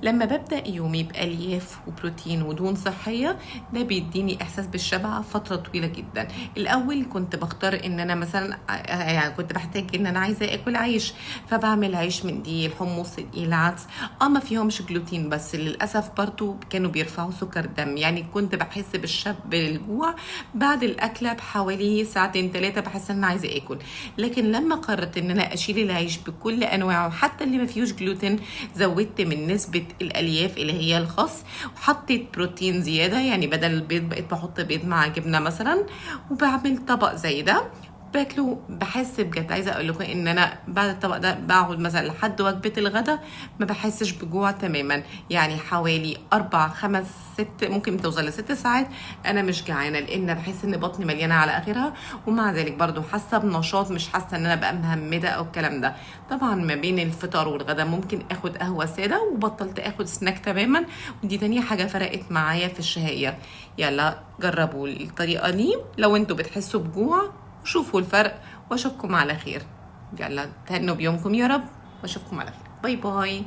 لما ببدأ يومي بألياف وبروتين ودهون صحية ده بيديني إحساس بالشبع فترة طويلة جدا. الأول كنت بختار إن أنا مثلا يعني كنت بحتاج إن أنا عايزة آكل عيش، فبعمل عيش من دي الحمص دي العدس ما فيهمش جلوتين، بس للأسف برضو كانوا بيرفعوا سكر الدم. يعني كنت بحس بالجوع بعد الأكلة بحوالي ساعتين 3، بحس إن أنا عايزة آكل. لكن لما قررت إن أنا أشيل العيش بكل أنواعه حتى اللي ما فيهوش جلوتين، زودت من نسبة الألياف اللي هي الخس، وحطيت بروتين زيادة. يعني بدل البيض بقيت بحط بيض مع جبنة مثلا، وبعمل طبق زي ده باكله. بحس بجد عايزه اقول لكم ان انا بعد الطبق ده بقعد مثلا لحد وجبه الغداء ما بحسش بجوع تماما. يعني حوالي 4 5 6 ممكن توصل ل6 ساعات انا مش جعانه، لان بحس ان بطني مليانه على اخرها، ومع ذلك برضو حاسه بنشاط، مش حاسه ان انا بقى مهمده او الكلام ده. طبعا ما بين الفطار والغداء ممكن اخد قهوه ساده، وبطلت اخد سناك تماما، ودي تانية حاجه فرقت معايا في الشهيه. يلا جربوا الطريقه دي لو انتوا بتحسوا بجوع وشوفوا الفرق، واشوفكم على خير. يلا تهنوا بيومكم يا رب، واشوفكم على خير. باي باي.